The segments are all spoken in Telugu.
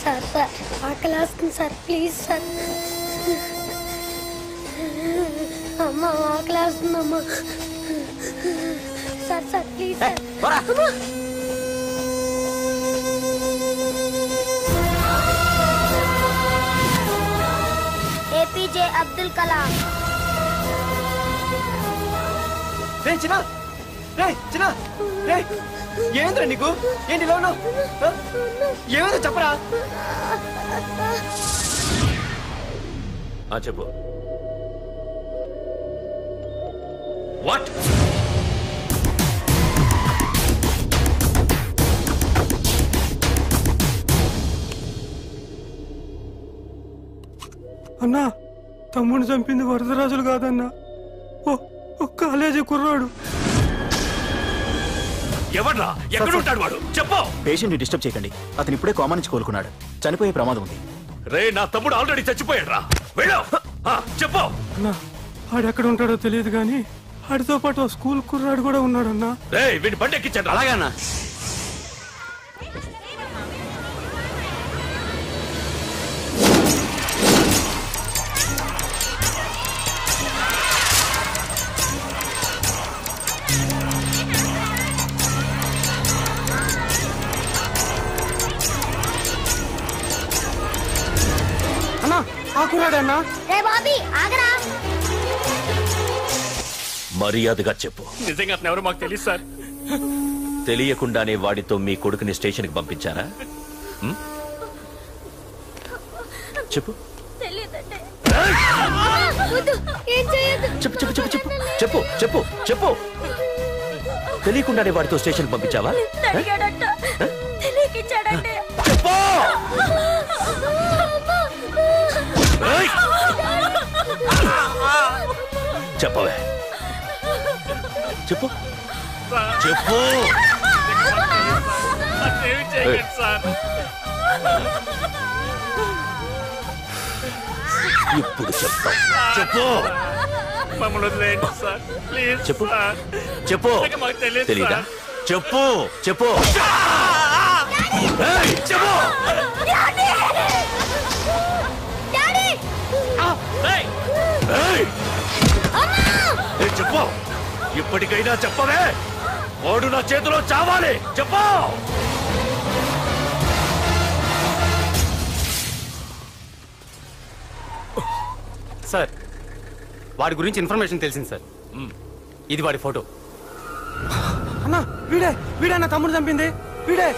సార్ సార్ ఆకలేస్తుంది సార్ ప్లీజ్ సార్. అమ్మ ఆకలేస్తుంది అమ్మ. Sir sir please sir. APJ Abdul Kalam. ఏంద్రా నీకు? ఏంటి ఇలా ఉన్నావు? ఏమైందో చెప్పరా? చెప్పు. వాట్? అన్నా, తమ్ముడిని చంపింది వరదరాజులు కాదన్నా, ఓ కాలేజీ కుర్రాడు. ఎవడ్రా? ఎక్కడ ఉంటాడు వాడు? చెప్పు. పేషెంట్ ని డిస్టర్బ్ చేయకండి. అతను ఇప్పుడే కోమా నుంచి కోలుకున్నాడు. చనిపోయే ప్రమాదం ఉంది. రే, నా తమ్ముడు ఆల్రెడీ చచ్చిపోయాడు రా. వెళ్ళు. చెప్పు. అన్నా, ఆడెక్కడ ఉంటాడో తెలియదు కానీ ఆడితో పాటు స్కూల్ కుర్రాడు కూడా ఉన్నాడన్నా. రే, వీడిని బండి ఎక్కించండి. అలాగే అన్నా. మర్యాదగా చెప్పు. నిజంగా అతను ఎవరు మాకు తెలియదు సార్. తెలియకుండానే వాడితో మీ కొడుకుని స్టేషన్ కి పంపించారా? చెప్పు. చెప్పు చెప్పు చెప్పు చెప్పు చెప్పు చెప్పు చెప్పు. తెలియకుండానే వాడితో స్టేషన్ కి పంపించావా? చెప్పు. చెప్పవే. చెప్పు చెప్పు. ఇప్పుడు చెప్తా. చెప్పు. మమ్మల్ని వదిలేయండి సార్ ప్లీజ్. చెప్పు చెప్పు. తెలీదా? చెప్పు చెప్పు చెప్పు. చెప్పు. ఇప్పటికైనా చెప్పవే. వాడు నా చేతిలో చావాలి. చెప్పు. సార్, వాడి గురించి ఇన్ఫర్మేషన్ తెలిసింది సార్. ఇది వాడి ఫోటో. అన్నా, వీడే నా తమ్ముడు చంపింది వీడే.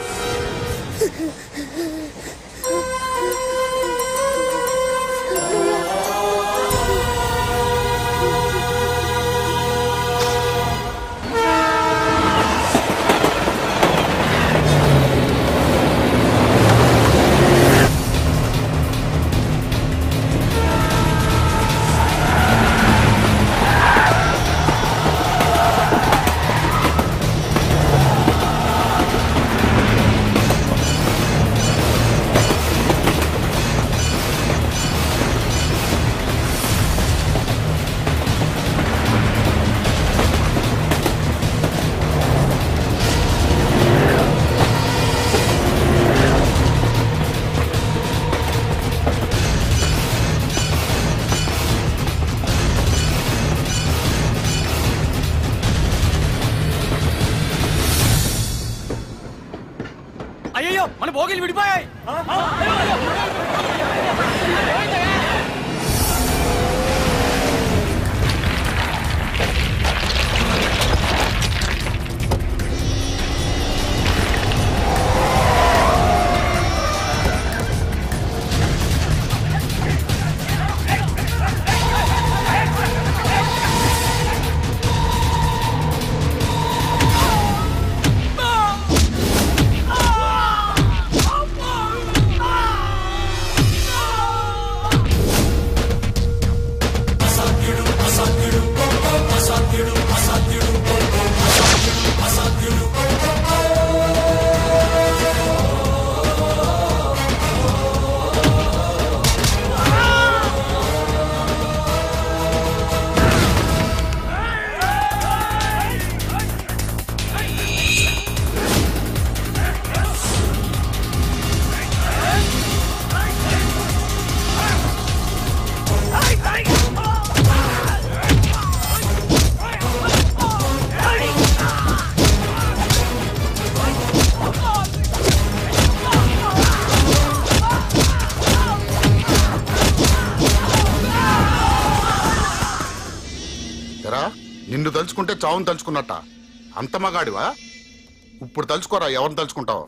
అయ్యో, మన భోగిలు విడిపోయాయి. నిన్ను తలుచుకుంటే చావును తలుచుకున్నట్ట. అంత మగాడివా? ఇప్పుడు తలుచుకోరా, ఎవరిని తలుచుకుంటావు?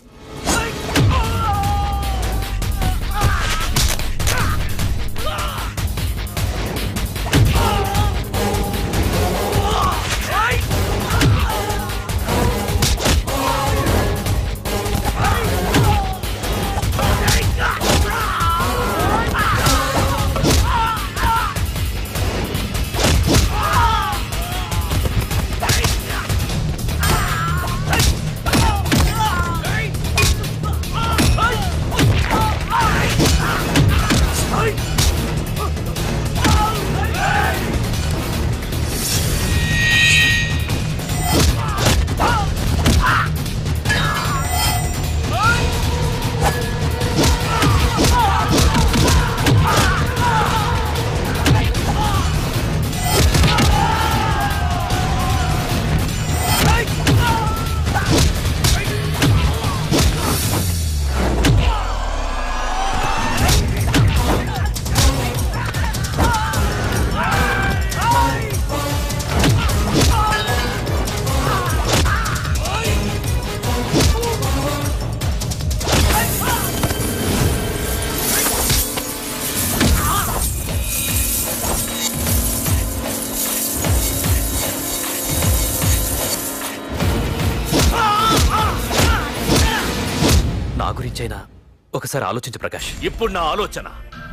ఒకసారి ఆలోచించు ప్రకాష్. ఇప్పుడు నా ఆలోచన,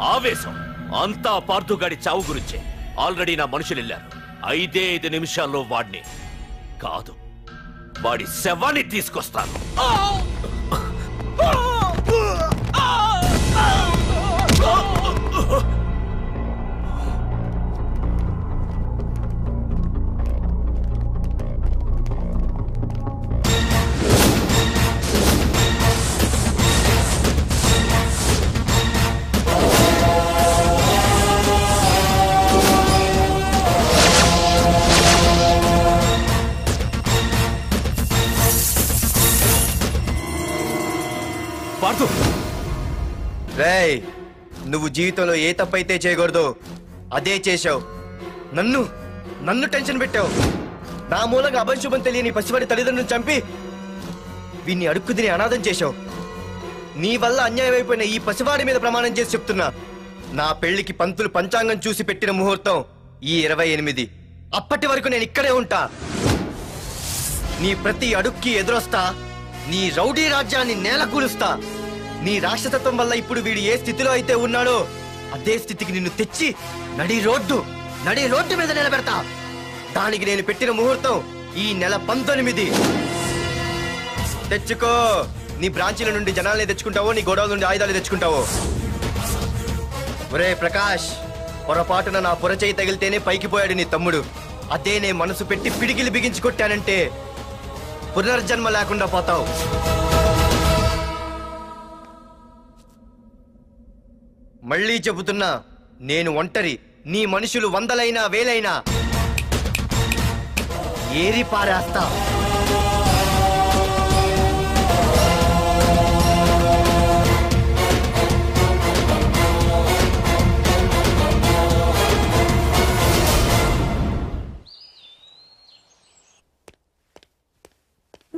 ఆవేశం అంతా పార్థుగాడి చావు గురించే. ఆల్రెడీ నా మనుషులు వెళ్ళారు. 5 నిమిషాల్లో వాడిని కాదు, వాడి శవాన్ని తీసుకొస్తాను. రేయ్, నువ్వు జీవితంలో ఏ తప్పైతే చేయకూడదు అదే చేశావు. నన్ను టెన్షన్ పెట్టావు. నా మూలంగా అభంశుభం తెలియని పసివాడి తల్లిదండ్రులను చంపి వీన్ని అడుక్కు తిని అనాథం చేశావు. నీ వల్ల అన్యాయం అయిపోయిన ఈ పసివాడి మీద ప్రమాణం చేసి చెప్తున్నా, నా పెళ్లికి పంతులు పంచాంగం చూసి పెట్టిన ముహూర్తం ఈ 28. అప్పటి వరకు నేను ఇక్కడే ఉంటా. నీ ప్రతి అడుక్కి ఎదురొస్తా. నీ రౌడీ రాజ్యాన్ని నేలకూలుస్తా. నీ రాక్షసత్వం వల్ల ఇప్పుడు వీడు ఏ స్థితిలో అయితే ఉన్నాడో అదే స్థితికి నిన్ను తెచ్చి నడి రోడ్డు మీద నిలబెడతా. దానికి నేను పెట్టిన ముహూర్తం ఈ నెల 19. తెచ్చుకో. నీ బ్రాంచీల నుండి జనాల్ని తెచ్చుకుంటావో, నీ గోడౌల నుండి ఆయుధాలు తెచ్చుకుంటావో. ఒరే ప్రకాష్, పొరపాటున నా పొరచేయి తగిలితేనే పైకి పోయాడు నీ తమ్ముడు. అదే నే మనసు పెట్టి పిడికిలి బిగించి కొట్టానంటే పునర్జన్మ లేకుండా పోతావు. మళ్ళీ చెబుతున్నా, నేను ఒంటరి. నీ మనుషులు 100లైనా 1000లైనా ఏరి పారేస్తా.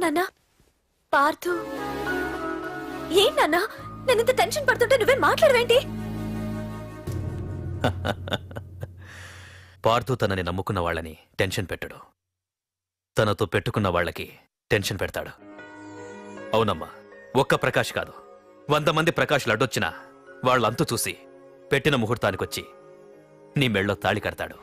నాన్నా, పార్థు ఏం నాన్నా? నేను ఇంత టెన్షన్ పడుతుంటే నువ్వే మాట్లాడవేంటి? పార్థు తనని నమ్ముకున్న వాళ్ళని టెన్షన్ పెట్టడు, తనతో పెట్టుకున్న వాళ్ళకి టెన్షన్ పెడతాడు. అవునమ్మా, ఒక్క ప్రకాష్ కాదు, 100 మంది ప్రకాష్లు అడ్డొచ్చినా వాళ్ళంతు చూసి పెట్టిన ముహూర్తానికొచ్చి నీ మెళ్ళో తాళి కడతాడు.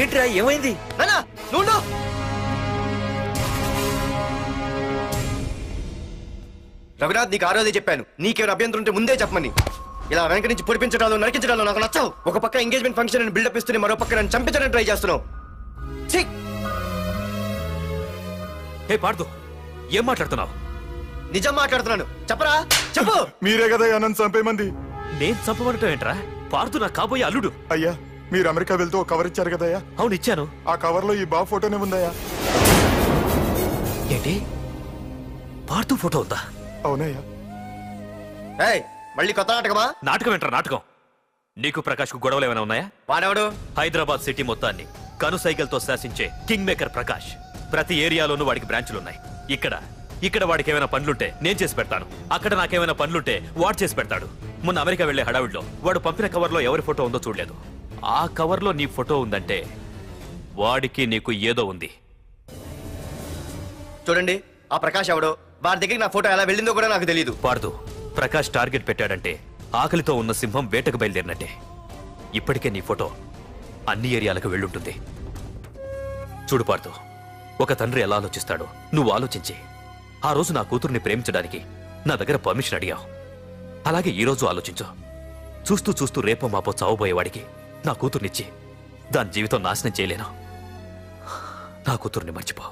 ఏంట్రా, ఏమైంది? రఘునాథ్, నీకు ఆ రోజే చెప్పాను, నీకేమైనా అభ్యంతరం ఉంటే ముందే చెప్పమని. ఇలా వెనక నుంచి పొడిపించడాలు, నరికించడాలు నాకు నచ్చవు. ఒక పక్క ఎంగేజ్మెంట్ ఫంక్షన్ అని బిల్డప్ ఇస్తూనే మరో పక్క నన్ను చంపించడానికి ట్రై చేస్తున్నావు. హే పార్థు, ఏం మాట్లాడుతున్నావు? నిజం మాట్లాడుతున్నాను. చెప్పరా, చెప్పు. మీరే కదా నన్ను చంపేమంది. నేను చంపమంటావు ఏంట్రా? పార్థు నా కాబోయే అల్లుడు. అయ్యా, మీరు అమెరికా వెళ్తూ ఒక కవర్ ఇచ్చారు కదయ్యా? అవును, ఇచ్చాను. ఆ కవర్ లో ఈ బాబు ఫోటోనే ఉందయ్యా. ఏంటి పార్థు ఫోటో ఉందా? అవునయ్యా. మళ్ళీ కొత్త నాటకమా? నాటకం ఏంట్రా నాటకం? నీకు ప్రకాష్ కు గొడవలు ఏమైనా ఉన్నాయా? వాడెవడు? హైదరాబాద్ సిటీ మొత్తాన్ని కను సైకిల్తో శాసించే కింగ్ మేకర్ ప్రకాష్. ప్రతి ఏరియాలోనూ వాడికి బ్రాంచులున్నాయి. ఇక్కడ వాడికి ఏమైనా పనులుంటే నేను చేసి పెడతాను, అక్కడ నాకేమైనా పనులుంటే వాడు చేసి పెడతాడు. మొన్న అమెరికా వెళ్లే హడావిడిలో వాడు పంపిన కవర్లో ఎవరి ఫోటో ఉందో చూడలేదు. ఆ కవర్లో నీ ఫోటో ఉందంటే వాడికి నీకు ఏదో ఉంది. చూడండి, ఆ ప్రకాష్ ఎవడో, వాడి దగ్గరికి నా ఫోటో ఎలా వెళ్ళిందో కూడా నాకు తెలియదు. పార్దు, ప్రకాష్ టార్గెట్ పెట్టాడంటే ఆకలితో ఉన్న సింహం వేటకు బయలుదేరినట్టే. ఇప్పటికే నీ ఫోటో అన్ని ఏరియాలకు వెళ్ళుంటుంది. చూడు పార్దు, ఒక తండ్రి ఎలా ఆలోచిస్తాడో నువ్వు ఆలోచించి ఆ రోజు నా కూతుర్ని ప్రేమించడానికి నా దగ్గర పర్మిషన్ అడిగావు. అలాగే ఈ రోజు ఆలోచించు. చూస్తూ చూస్తూ రేపో మాపో చావబోయేవాడికి నా కూతుర్నిచ్చి దాని జీవితం నాశనం చేయలేను. నా కూతుర్ని మర్చిపో.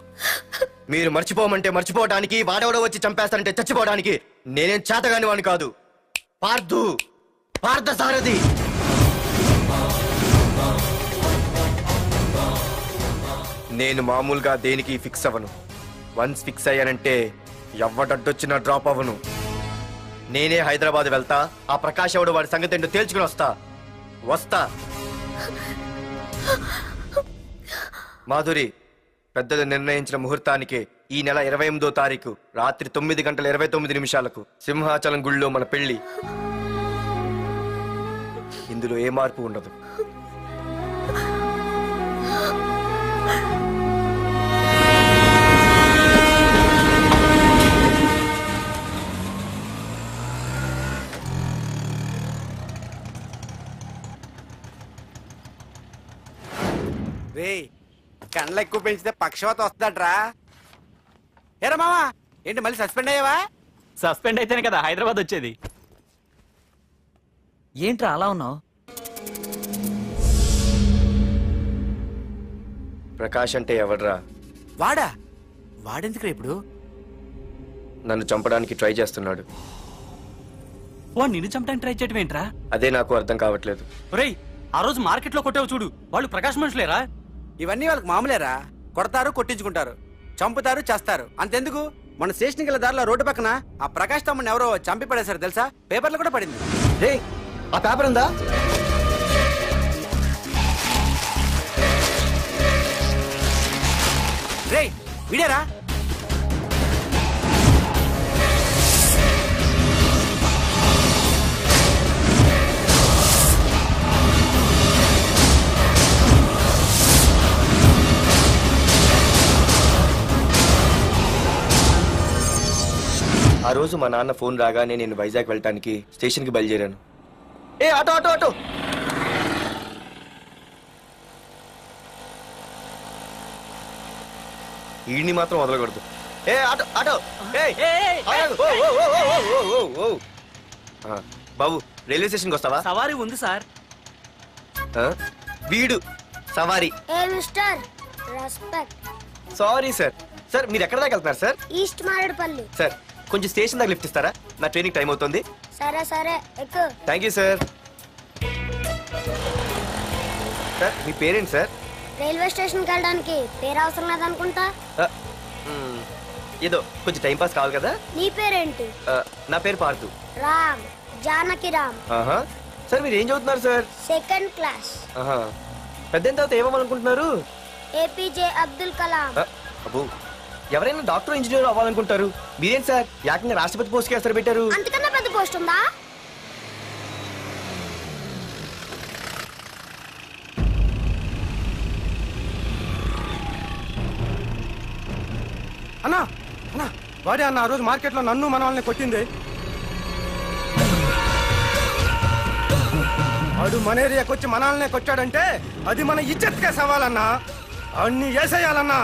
మీరు మర్చిపోమంటే మర్చిపోవడానికి, వాడెవడో వచ్చి చంపేస్తానంటే చచ్చిపోవడానికి నేనేం చేతగాని వాడిని కాదు. పార్థసారథి. నేను మామూలుగా దేనికి ఫిక్స్ అవ్వను. వన్స్ ఫిక్స్ అయ్యానంటే ఎవ్వడడ్డొచ్చినా డ్రాప్ అవ్వను. నేనే హైదరాబాద్ వెళ్తా, ఆ ప్రకాష్ ఎవడు వాడి సంగతి ఏంటో తేల్చుకుని వస్తా. మాధురి, పెద్దలు నిర్ణయించిన ముహూర్తానికి ఈ నెల 28వ తారీఖు రాత్రి 9:29 సింహాచలం గుళ్ళో మన పెళ్లి. ఇందులో ఏ మార్పు ఉండదు. కండ్లు ఎక్కువ పెంచితే పక్షవాత వస్తుందట్రా. ఏరా మావా, ఏంటి మళ్ళీ సస్పెండ్ అయ్యావా? సస్పెండ్ అయితేనే కదా హైదరాబాద్ వచ్చేది. ఏంట్రా అలా ఉన్నావు? ప్రకాష్ అంటే ఎవడ్రా? వాడెందుకురా ఇప్పుడు? నన్ను చంపడానికి ట్రై చేస్తున్నాడు. నిన్ను చంపడానికి ట్రై చేయటం ఏంట్రా? అదే నాకు అర్థం కావట్లేదు. ఒరేయ్, ఆ రోజు మార్కెట్ లో కొట్టావు చూడు, వాళ్ళు ప్రకాష్ మనుషులేరా? ఇవన్నీ వాళ్ళకి మామూలేరా. కొడతారు, కొట్టించుకుంటారు, చంపుతారు, చేస్తారు. అంతెందుకు, మన స్టేషన్ కి దారిలో రోడ్డు పక్కన ఆ ప్రకాష్ తమ్ముని ఎవరో చంపి పడేశారు తెలుసా? పేపర్లు కూడా పడింది. రే, ఆ పేపర్ ఉందా? రే, వీడేరా? ఆ రోజు మా నాన్న ఫోన్ రాగానే నేను వైజాగ్ వెళ్ళటానికి స్టేషన్ కి బయలుదేరాను. ఏ ఆటో ఆటో ఆటో! ఈడిని మాత్రం వదలకూడదు. ఏ ఆటో ఆటో! బాబు, రైల్వే స్టేషన్కి వస్తావా? సవారీ ఉంది సార్. వీడు సవారీ. Sorry sir. సార్, మీరు ఎక్కడ దాకా వెళ్తున్నారు సార్? ఈస్ట్ మారేడుపల్లి. సార్, కొంచెం స్టేషన్ దాకా లిఫ్ట్ ఇస్తారా? నా ట్రైనింగ్ టైం అవుతుంది. సరే ఎక్కు. Thank you sir. సార్, మీ పేరేంటి సార్? రైల్వే స్టేషన్ కి వెళ్ళడానికి పేరు అవసరం లేదనుకుంటా. ఏదో కొంచెం టైం పాస్ కావాలి కదా. నీ పేరేంటి? నా పేరు పార్థు. రామ్, జానకి రామ్. సార్, మీరు ఏం చదువుతున్నారు సార్? Second class. పెద్ద తర్వాత ఏమనుకుంటున్నారు? ఏపీజే అబ్దుల్ కలాం. అబ్బో, ఎవరైనా డాక్టర్ ఇంజనీర్ అవ్వాలనుకుంటారు. మీరేం సార్ ఏకంగా రాష్ట్రపతి పోస్ట్ కి ఎసరు పెట్టారు? అంతకన్నా పెద్ద పోస్ట్ ఉందా? అన్నా అన్నా, వాడే అన్న ఆ రోజు మార్కెట్ లో నన్ను మన వాళ్ళని కొట్టింది. వాడు మన ఏరియాకి వచ్చి మన వాళ్ళనే కొట్టాడంటే అది మన ఇజ్జత్కే సవాలన్నా. అన్ని వేసేయాలన్నా.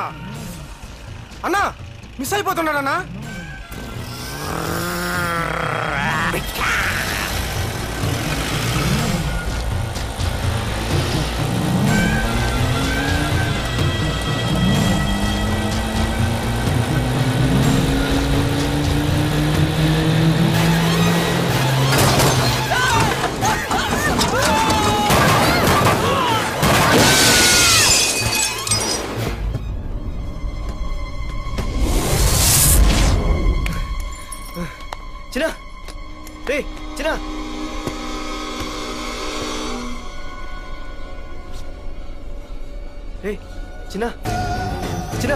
అన్నా, మిస్ అయిపోతున్నాడన్నా. చిన్న చిన్న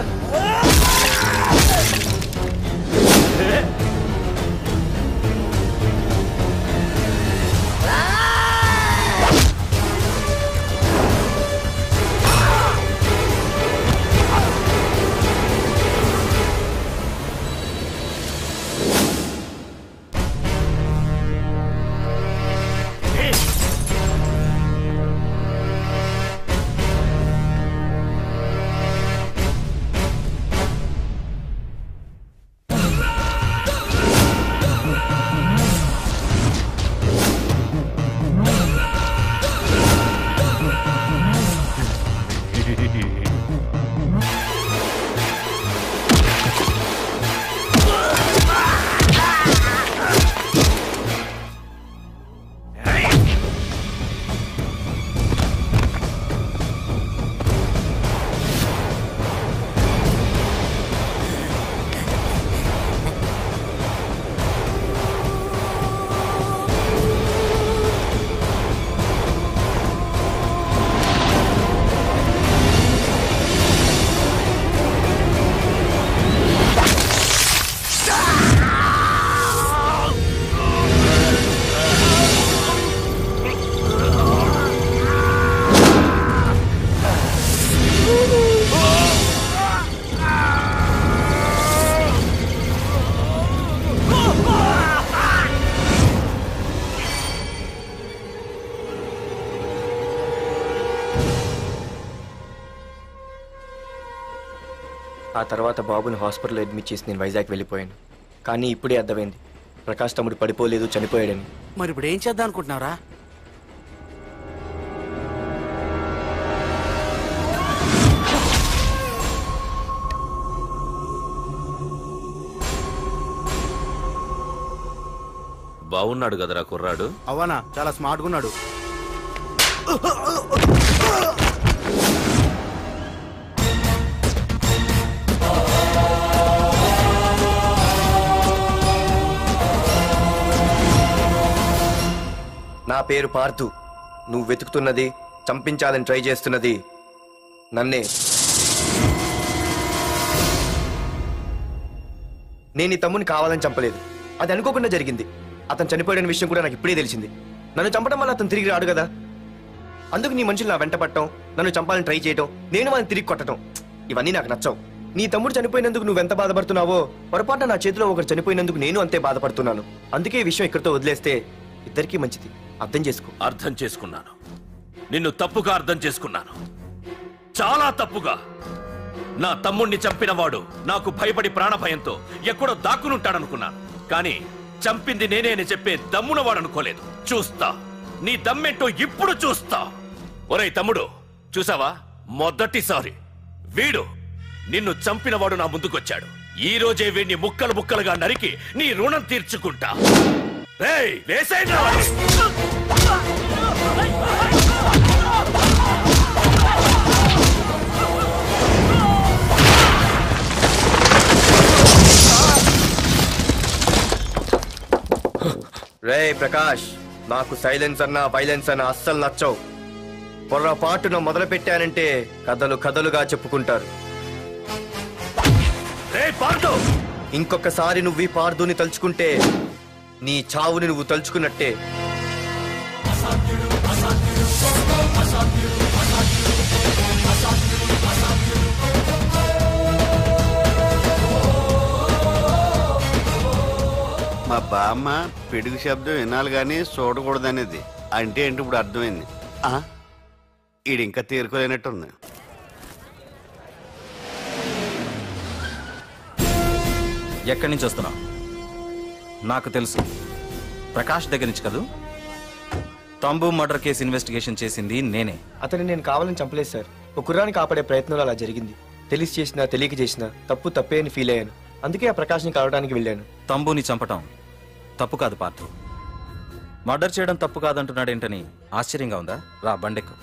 ఆ తర్వాత బాబుని హాస్పిటల్లో అడ్మిట్ చేసి నేను వైజాగ్ వెళ్ళిపోయాను. కానీ ఇప్పుడే అర్థమైంది ప్రకాష్ తమ్ముడు పడిపోలేదు, చనిపోయాడని. మరి ఇప్పుడు ఏం చేద్దాం అనుకుంటున్నారా? బాగున్నాడు కదరా కుర్రాడు. అవనా చాలా స్మార్ట్గా ఉన్నాడు. నా పేరు పార్థు. నువ్వు వెతుకుతున్నది, చంపించాలని ట్రై చేస్తున్నది నన్నే. నేను ఈ తమ్ముని కావాలని చంపలేదు, అది అనుకోకుండా జరిగింది. అతను చనిపోయిన విషయం కూడా నాకు ఇప్పుడే తెలిసింది. నన్ను చంపడం వల్ల అతను తిరిగి రాడు కదా, అందుకు నీ మనుషులు నా వెంట పట్టడం, నన్ను చంపాలని ట్రై చేయడం, నేను వాళ్ళని తిరిగి కొట్టడం, ఇవన్నీ నాకు నచ్చవు. నీ తమ్ముడు చనిపోయినందుకు నువ్వెంత బాధపడుతున్నావో, పొరపాటున నా చేతిలో ఒకరు చనిపోయినందుకు నేను అంతే బాధపడుతున్నాను. అందుకే ఈ విషయం ఇక్కడితో వదిలేస్తే ఇద్దరికీ మంచిది. అర్థం చేసుకో. అర్థం చేసుకున్నాను. నిన్ను తప్పుగా అర్థం చేసుకున్నాను, చాలా తప్పుగా. నా తమ్ముణ్ణి చంపినవాడు నాకు భయపడి ప్రాణభయంతో ఎక్కడో దాక్కునుంటాడనుకున్నాను. కానీ చంపింది నేనే అని చెప్పే దమ్మునవాడనుకోలేదు. చూస్తా, నీ దమ్మేంటో ఇప్పుడు చూస్తా. ఒరేయ్ తమ్ముడు, చూసావా, మొదటిసారి వీడు నిన్ను చంపినవాడు నా ముందుకొచ్చాడు. ఈ రోజే వీడిని ముక్కలు ముక్కలుగా నరికి నీ రుణం తీర్చుకుంటా. రేయ్, వేసేయండి రా వాడిని. రేయ్ ప్రకాష్, నాకు సైలెన్స్ అన్నా వైలెన్స్ అన్నా అస్సలు నచ్చవు. పొర్రపాటున మొదలు పెట్టానంటే కథలు కథలుగా చెప్పుకుంటారు. ఇంకొకసారి నువ్వు ఈ పార్థుని తలుచుకుంటే నీ చావుని నువ్వు తలుచుకున్నట్టే. మా బామ్మ పిడుగు శబ్దం వినాలి కానీ చూడకూడదనేది. అంటే ఏంటి ఇప్పుడు అర్థమైంది. ఈడు ఇంకా తీరుకోలేనట్టుంది. ఎక్కడి నుంచి వస్తున్నావు? నాకు తెలుసు, ప్రకాష్ దగ్గర నుంచి కదూ. తంబు మర్డర్ కేసు ఇన్వెస్టిగేషన్ చేసింది నేనే. అతన్ని నేను కావాలని చంపలేదు సార్. ఒక కుర్రాన్ని కాపాడే ప్రయత్నంలో అలా జరిగింది. తెలిసి చేసినా తెలియక చేసినా తప్పు తప్పే అని ఫీల్ అయ్యాను. అందుకే ఆ ప్రకాష్ని కలవడానికి వెళ్ళాను. తంబుని చంపటం తప్పు కాదు పార్థు. మర్డర్ చేయడం తప్పు కాదంటున్నాడేంటని ఆశ్చర్యంగా ఉందా? రా, బండెక్కు.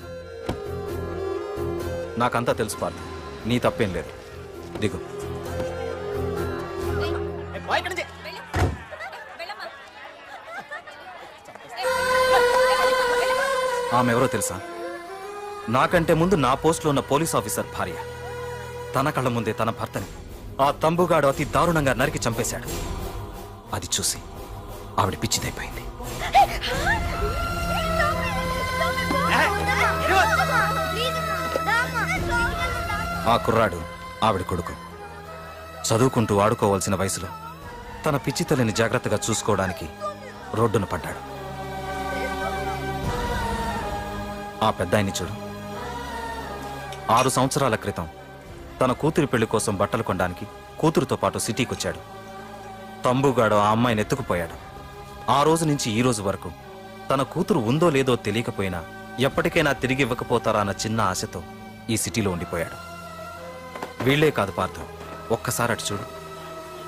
నాకంతా తెలుసు పార్థు, నీ తప్పేం లేదు. దిగు. ఆమె ఎవరో తెలుసా? నాకంటే ముందు నా పోస్టులో ఉన్న పోలీస్ ఆఫీసర్ భార్య తన కళ్ళ ముందే తన భర్తని ఆ తంబుగాడు అతి దారుణంగా నరికి చంపేశాడు. అది చూసి ఆవిడ పిచ్చిదైపోయింది. ఆ కుర్రాడు ఆవిడ కొడుకు చదువుకుంటూ ఆడుకోవాల్సిన వయసులో తన పిచ్చి తల్లిని జాగ్రత్తగా చూసుకోవడానికి రోడ్డున పడ్డాడు. ఆ పెద్దాయన్ని చూడు, 6 సంవత్సరాల క్రితం తన కూతురి పెళ్లి కోసం బట్టలు కొనడానికి కూతురుతో పాటు సిటీకి వచ్చాడు. తంబుగాడు ఆ అమ్మాయిని ఎత్తుకుపోయాడు. ఆ రోజు నుంచి ఈ రోజు వరకు తన కూతురు ఉందో లేదో తెలియకపోయినా ఎప్పటికైనా తిరిగి ఇవ్వకపోతారా అన్న చిన్న ఆశతో ఈ సిటీలో ఉండిపోయాడు. వీళ్లే కాదు పార్థు, ఒక్కసారి అటు చూడు.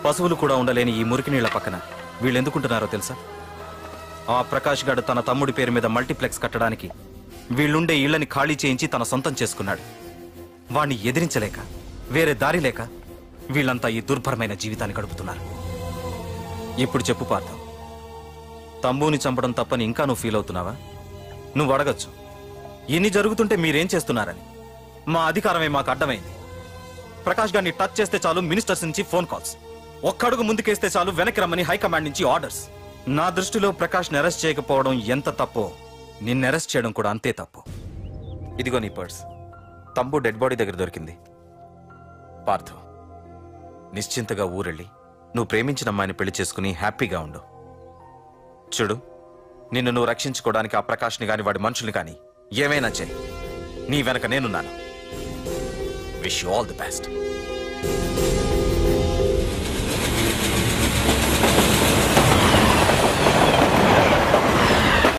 పశువులు కూడా ఉండలేని ఈ మురికి నీళ్ల పక్కన వీళ్ళెందుకుంటున్నారో తెలుసా? ఆ ప్రకాష్ గాడు తన తమ్ముడి పేరు మీద మల్టీప్లెక్స్ కట్టడానికి వీళ్ళుండే ఇళ్లని ఖాళీ చేయించి తన సొంతం చేసుకున్నాడు. వాణ్ణి ఎదిరించలేక వేరే దారి లేక వీళ్ళంతా ఈ దుర్భరమైన జీవితాన్ని గడుపుతున్నారు. ఇప్పుడు చెప్పు పార్థు, తంబుని చంపడం తప్పని ఇంకా నువ్వు ఫీల్ అవుతున్నావా? నువ్వు అడగచ్చు, ఇన్ని జరుగుతుంటే మీరేం చేస్తున్నారని. మా అధికారమే మాకు అడ్డమైంది. ప్రకాష్ గారిని టచ్ చేస్తే చాలు మినిస్టర్స్ నుంచి ఫోన్ కాల్స్, ఒక్కడుగు ముందుకేస్తే చాలు వెనక్కి రమ్మని హైకమాండ్ నుంచి ఆర్డర్స్. నా దృష్టిలో ప్రకాష్ని అరెస్ట్ చేయకపోవడం ఎంత తప్పో నిన్ను అరెస్ట్ చేయడం కూడా అంతే తప్పు. ఇదిగో నీ పర్స్, తంబు డెడ్ బాడీ దగ్గర దొరికింది. పార్థు, నిశ్చింతగా ఊరెళ్ళి నువ్వు ప్రేమించిన అమ్మాయిని పెళ్లి చేసుకుని హ్యాపీగా ఉండు. చూడు, నిన్ను నువ్వు రక్షించుకోవడానికి ఆ ప్రకాష్ని గాని వాడి మనుషుల్ని కానీ ఏమైనా చేయి, నీ వెనక నేనున్నాను. Wish you all the best.